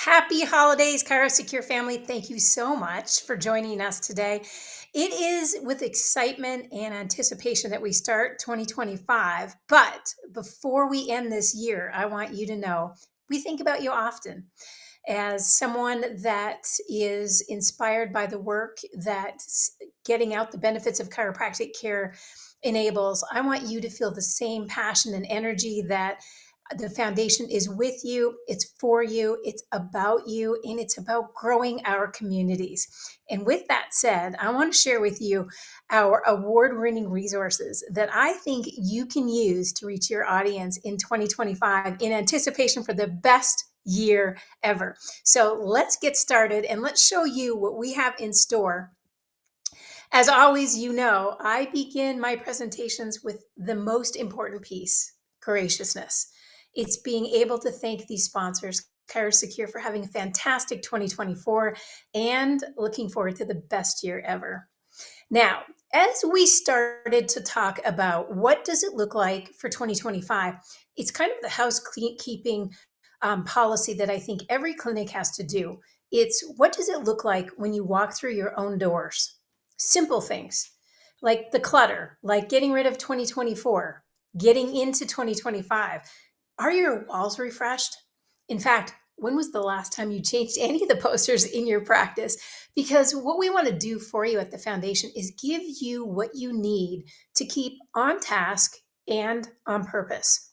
Happy holidays, ChiraSecure family. Thank you so much for joining us today. It is with excitement and anticipation that we start 2025. But before we end this year, I want you to know we think about you often as someone that is inspired by the work that getting out the benefits of chiropractic care enables. I want you to feel the same passion and energy that the foundation is with you, it's for you, it's about you, and it's about growing our communities. And with that said, I want to share with you our award winning resources that I think you can use to reach your audience in 2025 in anticipation for the best year ever. So let's get started and let's show you what we have in store. As always, I begin my presentations with the most important piece: graciousness. It's being able to thank these sponsors, ChiraSecure, for having a fantastic 2024 and looking forward to the best year ever. Now, as we started to talk about what does it look like for 2025, it's kind of the housekeeping policy that I think every clinic has to do. It's what does it look like when you walk through your own doors? Simple things like the clutter, like getting rid of 2024, getting into 2025. Are your walls refreshed? In fact, when was the last time you changed any of the posters in your practice? Because what we want to do for you at the foundation is give you what you need to keep on task and on purpose.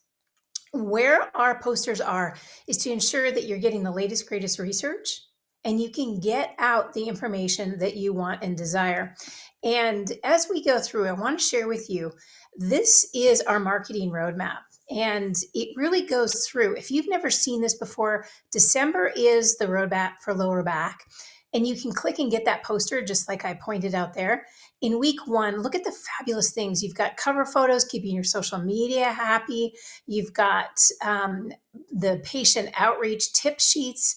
Where our posters are is to ensure that you're getting the latest, greatest research and you can get out the information that you want and desire. And as we go through, I want to share with you this is our marketing roadmap. And it really goes through. If you've never seen this before, December is the roadmap for lower back. And you can click and get that poster just like I pointed out there. In week one, look at the fabulous things. You've got cover photos, keeping your social media happy. You've got the patient outreach tip sheets,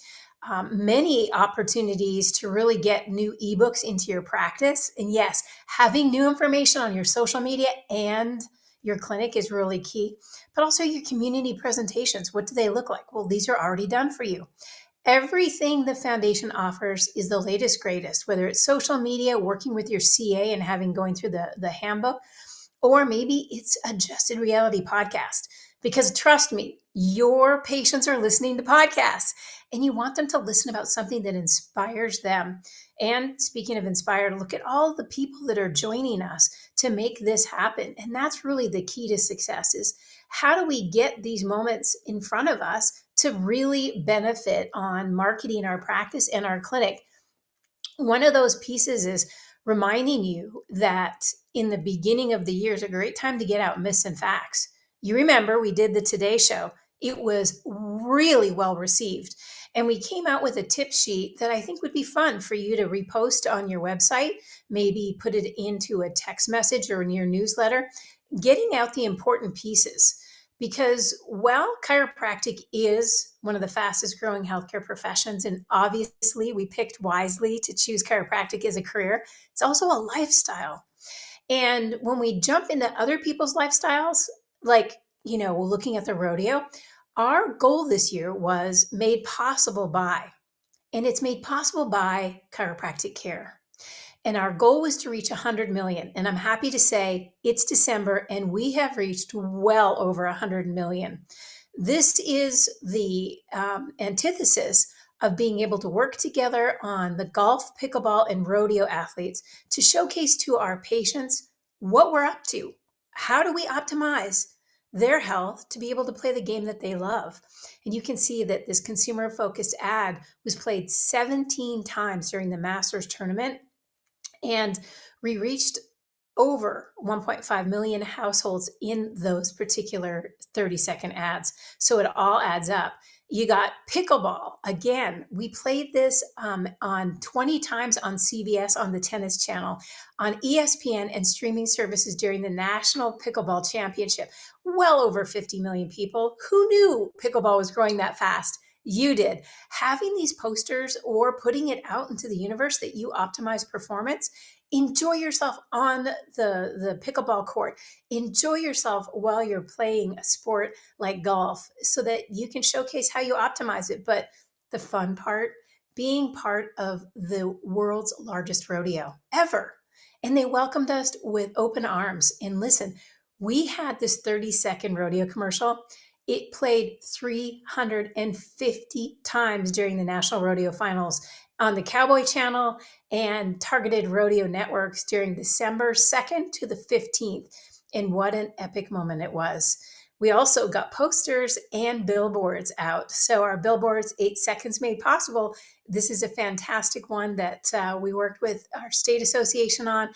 many opportunities to really get new ebooks into your practice. And yes, having new information on your social media and your clinic is really key, but also your community presentations. What do they look like? Well, these are already done for you. Everything the foundation offers is the latest, greatest, whether it's social media, working with your CA and having going through the handbook, or maybe it's adjusted reality podcast. Because trust me, your patients are listening to podcasts and you want them to listen about something that inspires them. And speaking of inspired, look at all the people that are joining us to make this happen. And that's really the key to success is how do we get these moments in front of us to really benefit on marketing our practice and our clinic? One of those pieces is reminding you that in the beginning of the year is a great time to get out myths and facts. You remember we did the Today Show. It was really well received. And we came out with a tip sheet that I think would be fun for you to repost on your website, maybe put it into a text message or in your newsletter, getting out the important pieces. Because while chiropractic is one of the fastest growing healthcare professions, and obviously we picked wisely to choose chiropractic as a career, it's also a lifestyle. And when we jump into other people's lifestyles, like, looking at the rodeo, our goal this year was made possible by, and it's made possible by chiropractic care. And our goal was to reach 100 million. And I'm happy to say it's December and we have reached well over 100 million. This is the antithesis of being able to work together on the golf, pickleball, and rodeo athletes to showcase to our patients what we're up to. How do we optimize their health to be able to play the game that they love? And you can see that this consumer focused ad was played 17 times during the Masters tournament. And we reached over 1.5 million households in those particular 30-second ads. So it all adds up. You got pickleball. Again, we played this on 20 times on CBS on the tennis channel, on ESPN and streaming services during the National Pickleball Championship. Well over 50 million people. Who knew pickleball was growing that fast? You did. Having these posters or putting it out into the universe that you optimize performance, enjoy yourself on the pickleball court. Enjoy yourself while you're playing a sport like golf so that you can showcase how you optimize it. But the fun part? Being part of the world's largest rodeo ever. And they welcomed us with open arms. And listen, we had this 30-second rodeo commercial. It played 350 times during the National Rodeo Finals on the Cowboy Channel and targeted rodeo networks during December 2nd to the 15th. And what an epic moment it was. We also got posters and billboards out. So our billboards, 8 Seconds Made Possible. This is a fantastic one that we worked with our state association on,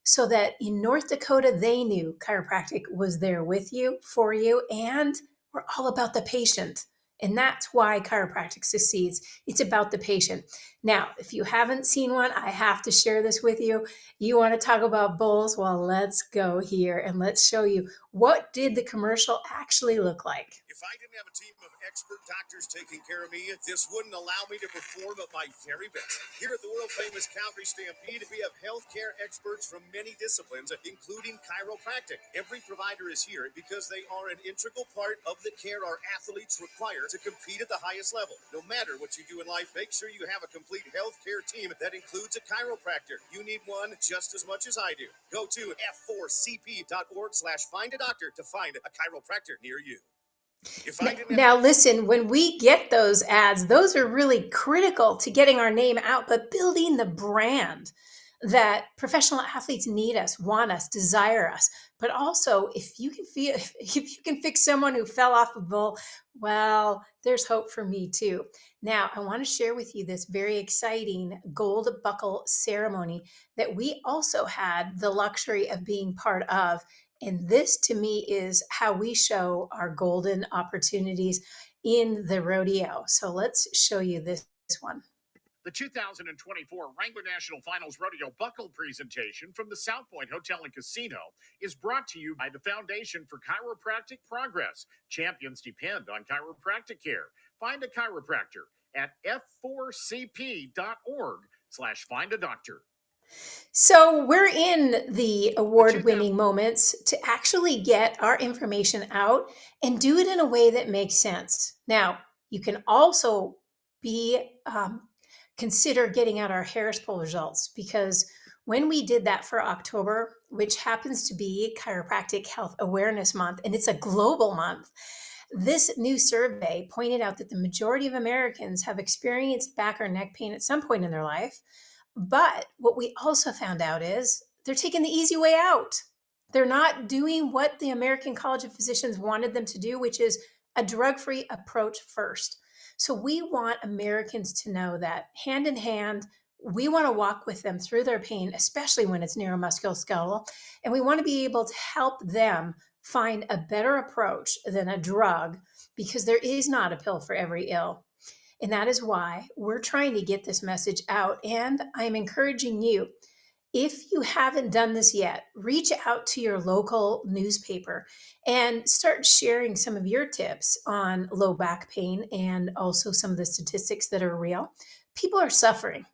so that in North Dakota, they knew chiropractic was there with you, for you, and we're all about the patient. And that's why chiropractic succeeds. It's about the patient. Now, if you haven't seen one, I have to share this with you. You want to talk about bulls? Well, let's go here and let's show you what did the commercial actually look like. If I didn't have a team of expert doctors taking care of me, this wouldn't allow me to perform at my very best. Here at the world-famous Calgary Stampede, we have healthcare experts from many disciplines, including chiropractic. Every provider is here because they are an integral part of the care our athletes require to compete at the highest level. No matter what you do in life, make sure you have a complete healthcare team that includes a chiropractor. You need one just as much as I do. Go to f4cp.org/find a doctor to find a chiropractor near you. Now, listen, when we get those ads, those are really critical to getting our name out, but building the brand that professional athletes need us, want us, desire us. But also, if you can fix someone who fell off a bull, well, there's hope for me too. Now, I want to share with you this very exciting gold buckle ceremony that we also had the luxury of being part of. And this to me is how we show our golden opportunities in the rodeo. So let's show you this one. The 2024 Wrangler National Finals Rodeo Buckle presentation from the South Point Hotel and Casino is brought to you by the Foundation for Chiropractic Progress. Champions depend on chiropractic care. Find a chiropractor at f4cp.org/find a doctor. So we're in the award-winning moments to actually get our information out and do it in a way that makes sense. Now, you can also consider getting out our Harris poll results, because when we did that for October, which happens to be Chiropractic Health Awareness Month, and it's a global month, this new survey pointed out that the majority of Americans have experienced back or neck pain at some point in their life. But what we also found out is they're taking the easy way out. They're not doing what the American College of Physicians wanted them to do, which is a drug-free approach first. So we want Americans to know that hand in hand, we want to walk with them through their pain, especially when it's neuromusculoskeletal, and we want to be able to help them find a better approach than a drug, because there is not a pill for every ill. And that is why we're trying to get this message out. And I'm encouraging you, if you haven't done this yet, reach out to your local newspaper and start sharing some of your tips on low back pain and also some of the statistics that are real. People are suffering.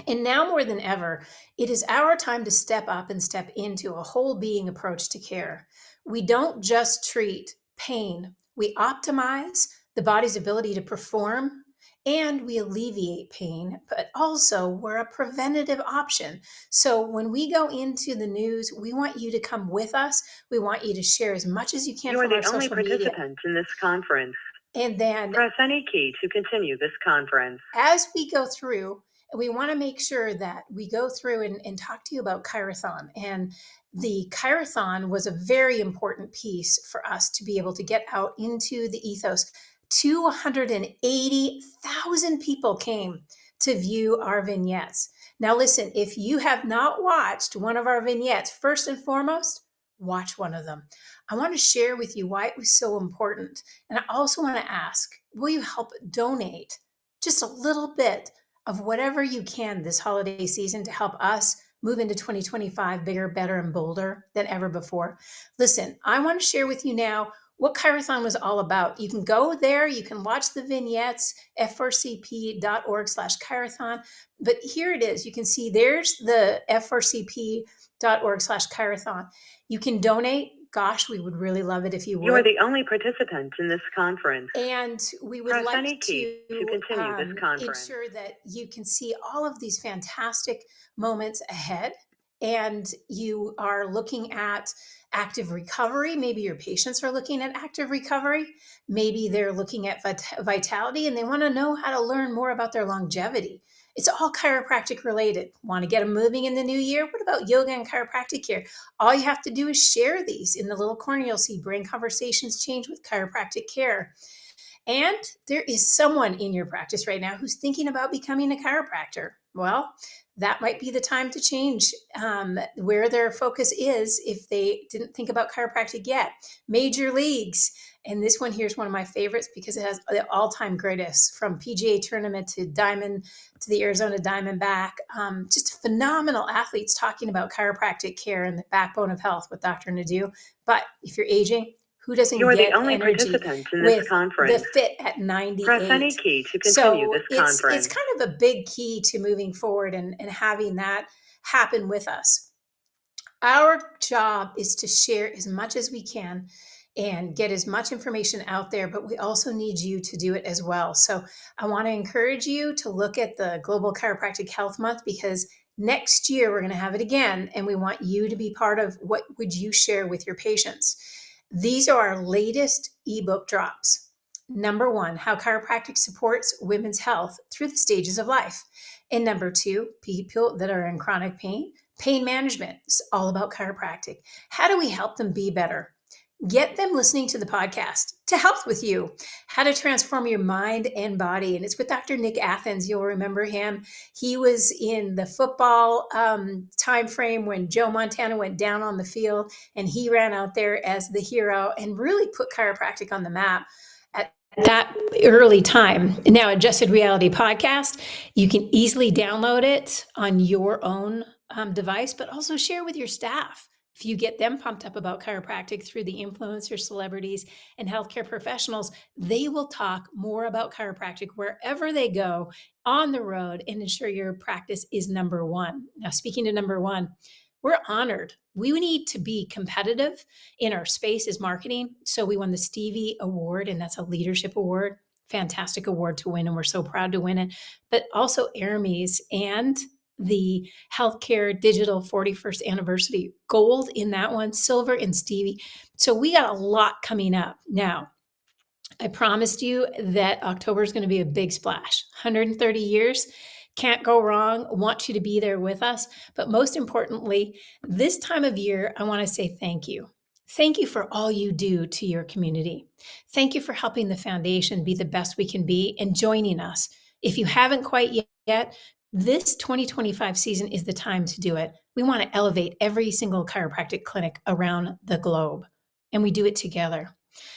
And now more than ever, it is our time to step up and step into a whole being approach to care. We don't just treat pain, we optimize the body's ability to perform, and we alleviate pain, but also we're a preventative option. So when we go into the news, we want you to come with us. We want you to share as much as you can from our social media. You are the only participant in this conference. And then press any key to continue this conference. As we go through, we want to make sure that we go through and talk to you about Chirothon. And the Chirothon was a very important piece for us to be able to get out into the ethos. 280,000 people came to view our vignettes. Now listen, if you have not watched one of our vignettes, first and foremost, watch one of them. I want to share with you why it was so important. And I also want to ask, will you help donate just a little bit of whatever you can this holiday season to help us move into 2025 bigger, better, and bolder than ever before? Listen, I want to share with you now what Chirothon was all about. You can go there, you can watch the vignettes, f4cp.org/Chirothon. But here it is. You can see there's the f4cp.org/Chirothon. You can donate gosh, we would really love it if you You are would. the only participant in this conference. And we would Press like any key to continue this conference. ensure that you can see all of these fantastic moments ahead. And you are looking at active recovery. Maybe your patients are looking at active recovery. Maybe they're looking at vitality and they want to know how to learn more about their longevity. It's all chiropractic related. Want to get them moving in the new year? What about yoga and chiropractic care? All you have to do is share these. In the little corner, you'll see Brain Conversations Change with Chiropractic Care. And there is someone in your practice right now who's thinking about becoming a chiropractor. Well, that might be the time to change where their focus is if they didn't think about chiropractic yet. Major leagues. And this one here is one of my favorites because it has the all-time greatest, from PGA tournament to Diamond to the Arizona Diamondback. Just phenomenal athletes talking about chiropractic care and the backbone of health with Dr. Nadeau. But if you're aging, who doesn't You are the get only energy participant in this with conference. the fit at 98? Press any key to continue So this it's conference. kind of a big key to moving forward and having that happen with us. Our job is to share as much as we can and get as much information out there, but we also need you to do it as well. So I want to encourage you to look at the Global Chiropractic Health Month, because next year we're going to have it again, and we want you to be part of what would you share with your patients. These are our latest ebook drops. Number 1, how chiropractic supports women's health through the stages of life. And number 2, people that are in chronic pain management. It's all about chiropractic. How do we help them be better? Get them listening to the podcast to help with you. How to transform your mind and body. And it's with Dr. Nick Athens. You'll remember him. He was in the football time frame when Joe Montana went down on the field, and he ran out there as the hero and really put chiropractic on the map at that early time. Now, Adjusted Reality Podcast, you can easily download it on your own device, but also share with your staff. If you get them pumped up about chiropractic through the influencer celebrities and healthcare professionals, they will talk more about chiropractic wherever they go on the road and ensure your practice is number 1. Now, speaking to number 1, we're honored. We need to be competitive in our space as marketing. So we won the Stevie Award, and that's a leadership award. Fantastic award to win, and we're so proud to win it. But also Aramis and the Healthcare Digital 41st Anniversary, gold in that one, silver in Stevie. So we got a lot coming up. Now, I promised you that October is going to be a big splash. 130 years, can't go wrong. Want you to be there with us. But most importantly, this time of year, I want to say thank you. Thank you for all you do to your community. Thank you for helping the foundation be the best we can be and joining us. If you haven't quite yet, this 2025 season is the time to do it. We want to elevate every single chiropractic clinic around the globe, and we do it together.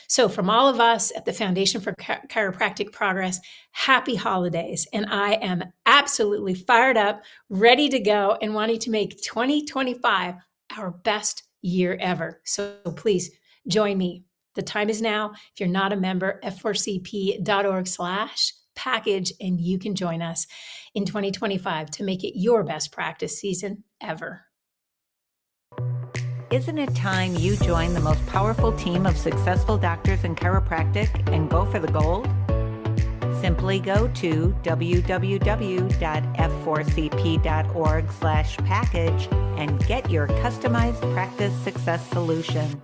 So from all of us at the Foundation for Chiropractic Progress, happy holidays. And I am absolutely fired up, ready to go, and wanting to make 2025 our best year ever. So please join me. The time is now. If you're not a member, f4cp.org/package, and you can join us in 2025 to make it your best practice season ever. Isn't it time you join the most powerful team of successful doctors in chiropractic and go for the gold? Simply go to www.f4cp.org/package and get your customized practice success solution.